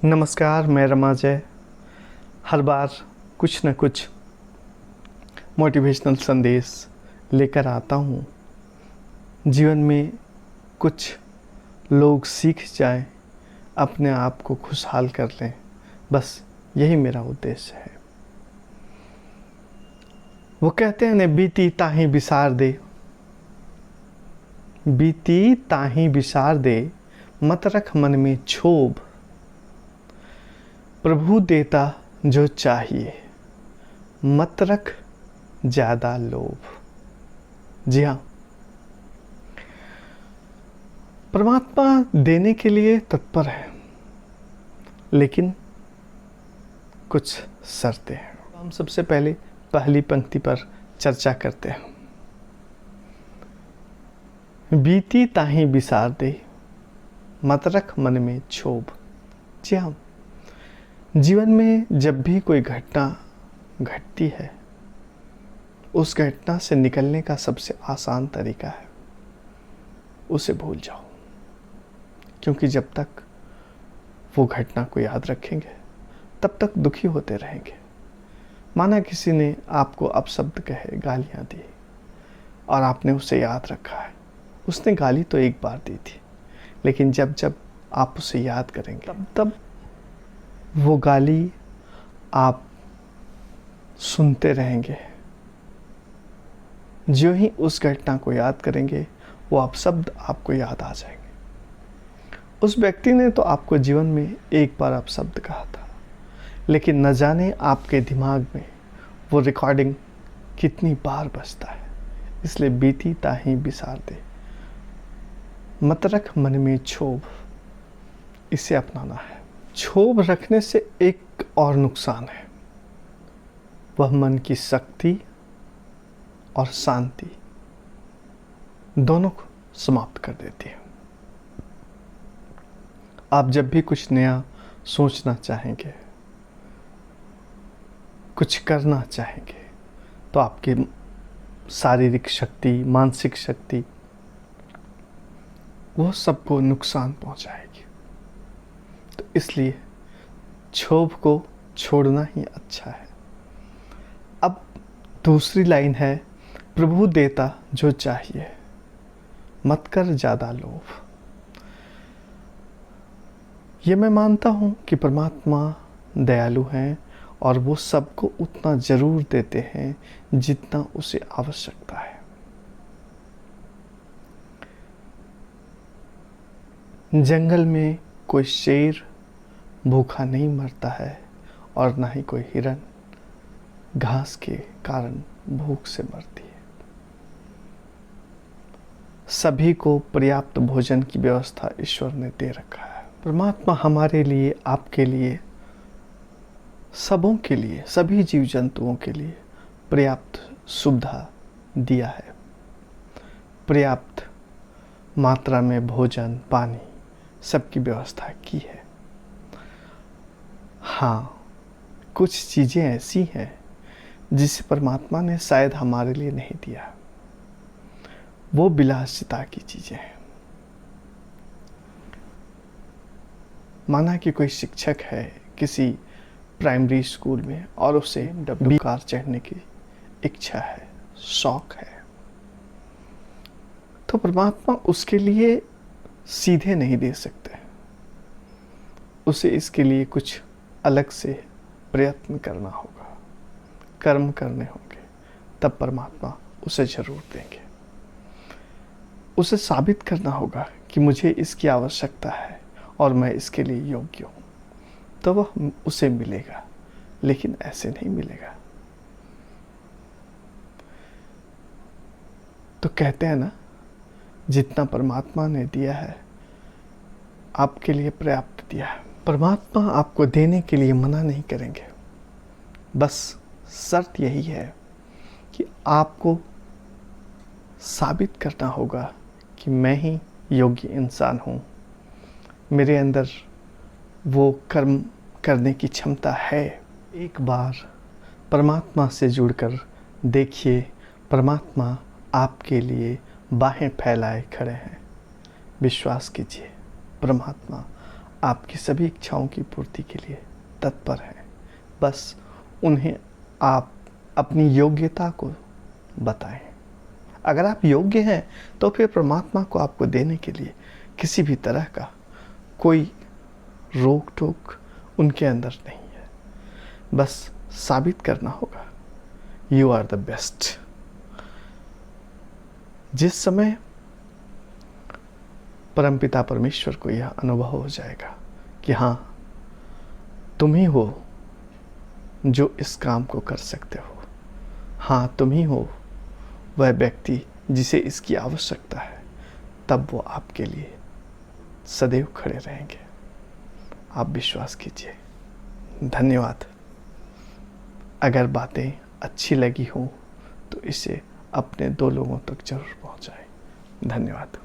नमस्कार, मैं रमा जय। हर बार कुछ न कुछ मोटिवेशनल संदेश लेकर आता हूँ। जीवन में कुछ लोग सीख जाएं, अपने आप को खुशहाल कर लें, बस यही मेरा उद्देश्य है। वो कहते हैं ने बीती ताही बिसार दे, बीती ताही बिसार दे, मत रख मन में क्षोभ। प्रभु देता जो चाहिए, मत रख ज़्यादा लोभ। जी हाँ, परमात्मा देने के लिए तत्पर है, लेकिन कुछ शर्तें हैं। हम सबसे पहले पहली पंक्ति पर चर्चा करते हैं। बीती ताही बिसार दे, मत रख मन में क्षोभ। जी हाँ, जीवन में जब भी कोई घटना घटती है, उस घटना से निकलने का सबसे आसान तरीका है उसे भूल जाओ। क्योंकि जब तक वो घटना को याद रखेंगे तब तक दुखी होते रहेंगे। माना किसी ने आपको अपशब्द कहे, गालियां दी और आपने उसे याद रखा है। उसने गाली तो एक बार दी थी, लेकिन जब जब आप उसे याद करेंगे तब तब वो गाली आप सुनते रहेंगे। जो ही उस घटना को याद करेंगे, वो अपशब्द आपको याद आ जाएंगे। उस व्यक्ति ने तो आपको जीवन में एक बार अपशब्द कहा था, लेकिन न जाने आपके दिमाग में वो रिकॉर्डिंग कितनी बार बजता है। इसलिए बीती ताही बिसार दे, मत रख मन में क्षोभ। इसे अपनाना है। क्षोभ रखने से एक और नुकसान है, वह मन की शक्ति और शांति दोनों को समाप्त कर देती है। आप जब भी कुछ नया सोचना चाहेंगे, कुछ करना चाहेंगे, तो आपकी शारीरिक शक्ति, मानसिक शक्ति, वो सबको नुकसान पहुंचाएगी। तो इसलिए क्षोभ को छोड़ना ही अच्छा है। अब दूसरी लाइन है, प्रभु देता जो चाहिए, मत कर ज़्यादा लोभ। ये मैं मानता हूँ कि परमात्मा दयालु हैं और वो सबको उतना ज़रूर देते हैं जितना उसे आवश्यकता है। जंगल में कोई शेर भूखा नहीं मरता है और ना ही कोई हिरन घास के कारण भूख से मरती है। सभी को पर्याप्त भोजन की व्यवस्था ईश्वर ने दे रखा है। परमात्मा हमारे लिए, आपके लिए, सबों के लिए, सभी जीव जंतुओं के लिए पर्याप्त सुविधा दिया है। पर्याप्त मात्रा में भोजन, पानी, सबकी व्यवस्था की है। हाँ, कुछ चीज़ें ऐसी हैं जिसे परमात्मा ने शायद हमारे लिए नहीं दिया। वो विलासिता की चीज़ें हैं। माना कि कोई शिक्षक है किसी प्राइमरी स्कूल में और उसे डब्ल्यू कार चढ़ने की इच्छा है, शौक है, तो परमात्मा उसके लिए सीधे नहीं दे सकते। उसे इसके लिए कुछ अलग से प्रयत्न करना होगा, कर्म करने होंगे, तब परमात्मा उसे जरूर देंगे। उसे साबित करना होगा कि मुझे इसकी आवश्यकता है और मैं इसके लिए योग्य हूँ, तो वह उसे मिलेगा, लेकिन ऐसे नहीं मिलेगा। तो कहते हैं ना, जितना परमात्मा ने दिया है आपके लिए पर्याप्त दिया है। परमात्मा आपको देने के लिए मना नहीं करेंगे, बस शर्त यही है कि आपको साबित करना होगा कि मैं ही योग्य इंसान हूँ, मेरे अंदर वो कर्म करने की क्षमता है। एक बार परमात्मा से जुड़कर देखिए, परमात्मा आपके लिए बाहें फैलाए खड़े हैं। विश्वास कीजिए, परमात्मा आपकी सभी इच्छाओं की पूर्ति के लिए तत्पर हैं। बस उन्हें आप अपनी योग्यता को बताएं। अगर आप योग्य हैं तो फिर परमात्मा को आपको देने के लिए किसी भी तरह का कोई रोक टोक उनके अंदर नहीं है। बस साबित करना होगा, यू आर द बेस्ट। जिस समय परमपिता परमेश्वर को यह अनुभव हो जाएगा कि हाँ, तुम ही हो जो इस काम को कर सकते हो, हाँ तुम ही हो वह व्यक्ति जिसे इसकी आवश्यकता है, तब वो आपके लिए सदैव खड़े रहेंगे। आप विश्वास कीजिए। धन्यवाद। अगर बातें अच्छी लगी हों तो इसे अपने 2 लोगों तक जरूर पहुंचाएं। धन्यवाद।